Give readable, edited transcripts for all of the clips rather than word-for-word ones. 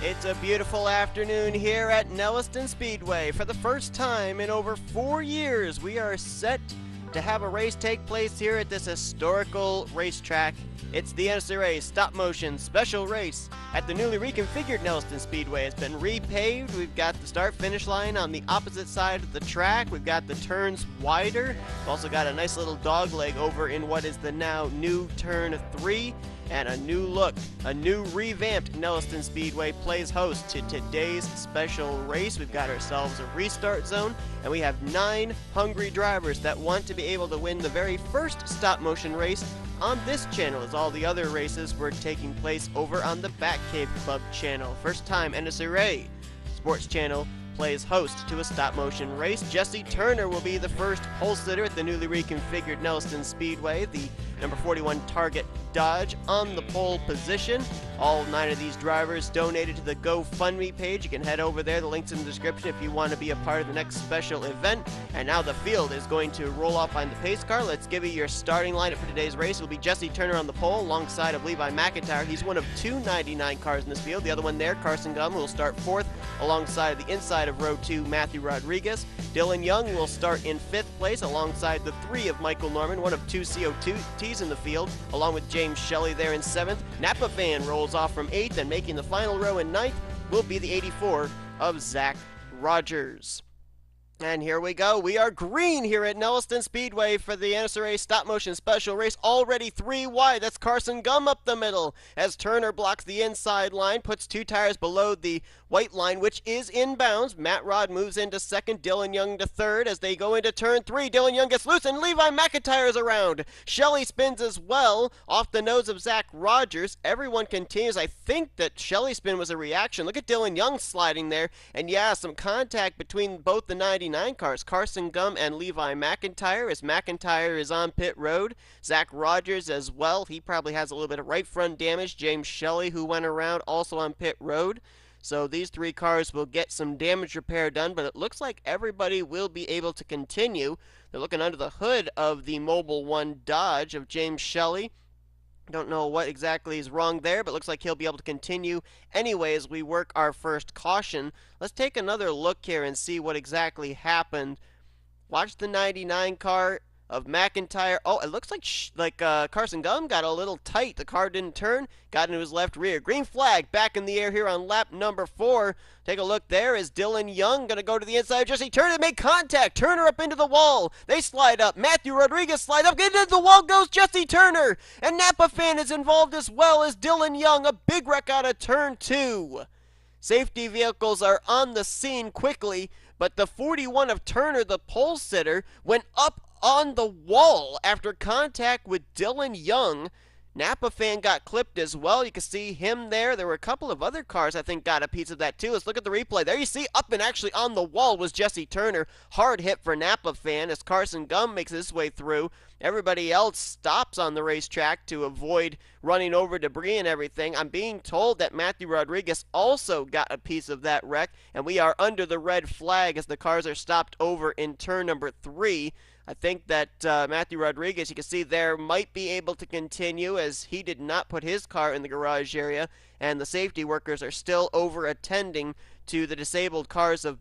It's a beautiful afternoon here at Nelliston Speedway. For the first time in over 4 years, we are set to have a race take place here at this historical racetrack. It's the NNSCRA stop motion special race at the newly reconfigured Nelliston Speedway. It's been repaved. We've got the start finish line on the opposite side of the track. We've got the turns wider. We've also got a nice little dog leg over in what is the now new turn 3. And a new look, a new revamped Nelliston Speedway plays host to today's special race. We've got ourselves a restart zone, and we have 9 hungry drivers that want to be able to win the very first stop motion race on this channel, as all the other races were taking place over on the Batcave Club channel. First time NNSCRA Sports Channel plays host to a stop motion race. Jesse Turner will be the first pole sitter at the newly reconfigured Nelliston Speedway. The number 41 Target Dodge on the pole position. All 9 of these drivers donated to the GoFundMe page. You can head over there. The link's in the description if you want to be a part of the next special event. And now the field is going to roll off on the pace car. Let's give you your starting lineup for today's race. It will be Jesse Turner on the pole alongside of Levi McIntyre. He's one of 2 99 cars in this field. The other one there, Carson Gum, will start 4th alongside the inside of row 2, Matthew Rodriguez. Dylan Young will start in 5th place alongside the 3 of Michael Norman, one of 2 CO2Ts in the field, along with James Shelley there in 7th. Napa Fan rolls off from 8th, and making the final row in 9th will be the 84 of Zach Rogers. And here we go. We are green here at Nelliston Speedway for the NNSCRA stop motion special race. Already 3 wide. That's Carson Gum up the middle as Turner blocks the inside line, puts 2 tires below the white line, which is inbounds. Matt Rod moves into 2nd, Dylan Young to 3rd. As they go into turn 3, Dylan Young gets loose and Levi McIntyre is around. Shelley spins as well off the nose of Zach Rogers. Everyone continues. I think that Shelley's spin was a reaction. Look at Dylan Young sliding there. And yeah, some contact between both the 99 cars, Carson Gum and Levi McIntyre, as McIntyre is on pit road. Zach Rogers as well. He probably has a little bit of right front damage. James Shelley, who went around, also on pit road. So these 3 cars will get some damage repair done, but it looks like everybody will be able to continue. They're looking under the hood of the Mobile 1 Dodge of James Shelley. Don't know what exactly is wrong there, but looks like he'll be able to continue anyway as we work our first caution. Let's take another look here and see what exactly happened. Watch the 99 car of McIntyre. Oh, it looks like Carson Gum got a little tight. The car didn't turn, got into his left rear. Green flag back in the air here on lap number 4. Take a look there. Is Dylan Young going to go to the inside? Jesse Turner make contact. Turner up into the wall. They slide up. Matthew Rodriguez slide up. Into the wall goes Jesse Turner. And Napa Fan is involved as well as Dylan Young. A big wreck out of turn 2. Safety vehicles are on the scene quickly, but the 41 of Turner, the pole sitter, went up on the wall after contact with Dylan Young. Napa Fan got clipped as well. You can see him there. There were a couple of other cars I think got a piece of that too. Let's look at the replay. There you see up and actually on the wall was Jesse Turner. Hard hit for Napa Fan as Carson Gum makes his way through. Everybody else stops on the racetrack to avoid running over debris and everything. I'm being told that Matthew Rodriguez also got a piece of that wreck, and we are under the red flag as the cars are stopped over in turn number 3. I think that Matthew Rodriguez, you can see there, might be able to continue as he did not put his car in the garage area, and the safety workers are still over attending to the disabled cars of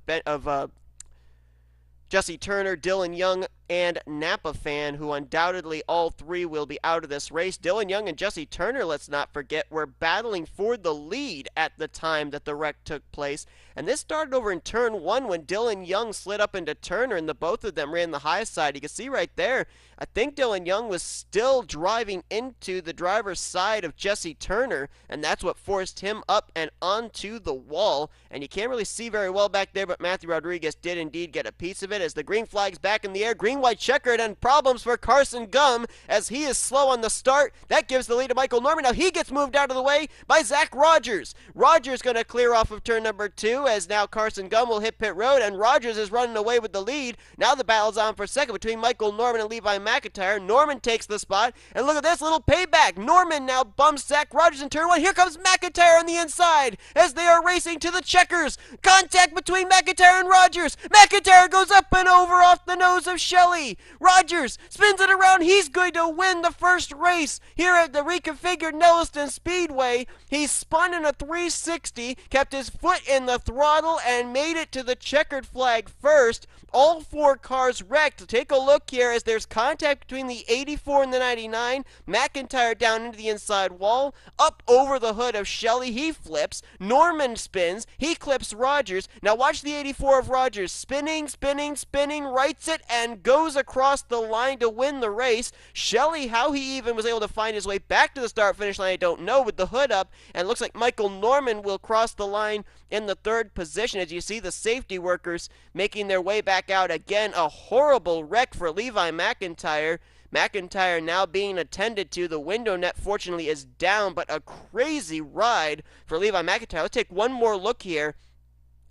Jesse Turner, Dylan Young, and Napa Fan, who undoubtedly all 3 will be out of this race. Dylan Young and Jesse Turner, let's not forget, were battling for the lead at the time that the wreck took place. And this started over in turn 1 when Dylan Young slid up into Turner, and the both of them ran the high side. You can see right there, I think Dylan Young was still driving into the driver's side of Jesse Turner, and that's what forced him up and onto the wall. And you can't really see very well back there, but Matthew Rodriguez did indeed get a piece of it as the green flag's back in the air. Green-white checkered, and problems for Carson Gum as he is slow on the start. That gives the lead to Michael Norman. Now he gets moved out of the way by Zach Rogers. Rogers going to clear off of turn number 2 as now Carson Gum will hit pit road, and Rogers is running away with the lead. Now the battle's on for second between Michael Norman and Levi McIntyre. Norman takes the spot, and look at this little payback. Norman now bumps Zach Rogers in turn 1. Here comes McIntyre on the inside as they are racing to the checkers. Contact between McIntyre and Rogers. McIntyre goes up and over off the nose of Shelley. Shelley. Rogers spins it around. He's going to win the first race here at the reconfigured Nelliston Speedway. He spun in a 360, kept his foot in the throttle, and made it to the checkered flag first. All 4 cars wrecked. Take a look here as there's contact between the 84 and the 99. McIntyre down into the inside wall. Up over the hood of Shelley. He flips. Norman spins. He clips Rogers. Now watch the 84 of Rogers. Spinning, spinning, spinning. Rights it and goes across the line to win the race. Shelley, how he even was able to find his way back to the start-finish line, I don't know, with the hood up. And it looks like Michael Norman will cross the line in the 3rd position as you see the safety workers making their way back out. Again, a horrible wreck for Levi McIntyre. McIntyre now being attended to. The window net fortunately is down, but a crazy ride for Levi McIntyre. Let's take one more look here.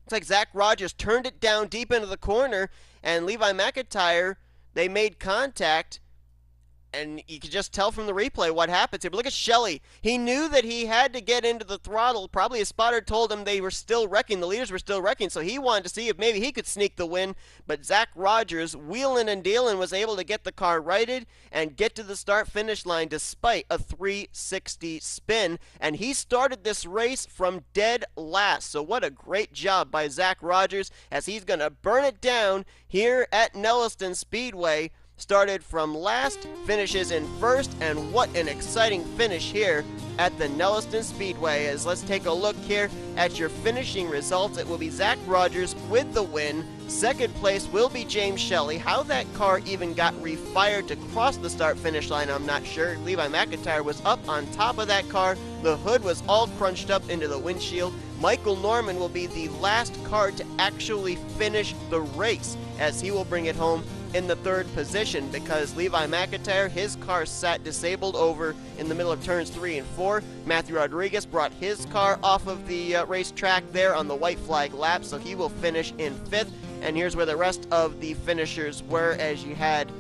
It's like Zach Rogers turned it down deep into the corner, and Levi McIntyre, they made contact. And you could just tell from the replay what happens here. But look at Shelley. He knew that he had to get into the throttle. Probably his spotter told him they were still wrecking. The leaders were still wrecking. So he wanted to see if maybe he could sneak the win. But Zach Rogers, wheeling and dealing, was able to get the car righted and get to the start-finish line despite a 360 spin. And he started this race from dead last. So what a great job by Zach Rogers as he's going to burn it down here at Nelliston Speedway. Started from last, finishes in first, and what an exciting finish here at the Nelliston Speedway. As let's take a look here at your finishing results. It will be Zach Rogers with the win. Second place will be James Shelley. How that car even got refired to cross the start-finish line, I'm not sure. Levi McIntyre was up on top of that car. The hood was all crunched up into the windshield. Michael Norman will be the last car to actually finish the race as he will bring it home in the 3rd position because Levi McIntyre, his car sat disabled over in the middle of turns 3 and 4. Matthew Rodriguez brought his car off of the racetrack there on the white flag lap, so he will finish in 5th. And here's where the rest of the finishers were, as you had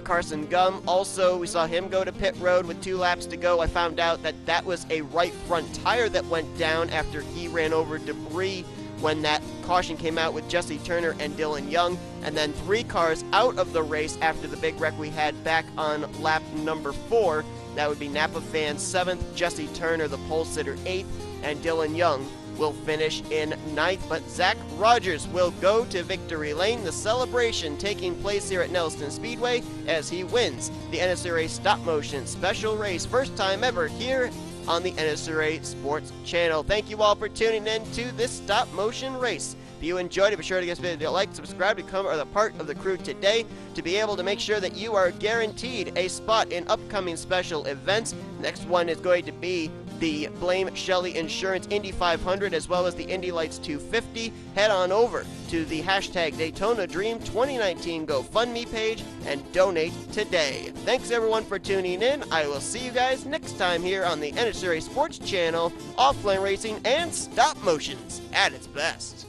Carson Gum. Also, we saw him go to pit road with 2 laps to go. I found out that that was a right front tire that went down after he ran over debris when that caution came out with Jesse Turner and Dylan Young. And then 3 cars out of the race after the big wreck we had back on lap number 4. That would be Napa Fan 7th, Jesse Turner, the pole sitter, 8th, and Dylan Young will finish in 9th. But Zach Rogers will go to victory lane. The celebration taking place here at Nelliston Speedway as he wins the NNSCRA Stop Motion Special Race. First time ever here on the NNSCRA Sports Channel. Thank you all for tuning in to this stop motion race. If you enjoyed it, be sure to give this video a like, subscribe, become a part of the crew today to be able to make sure that you are guaranteed a spot in upcoming special events. Next one is going to be the Blame Shelley Insurance Indy 500 as well as the Indy Lights 250. Head on over to the hashtag Daytona Dream 2019 GoFundMe page and donate today. Thanks everyone for tuning in. I will see you guys next time here on the NNSCRA Sports Channel, offline racing and stop motions at its best.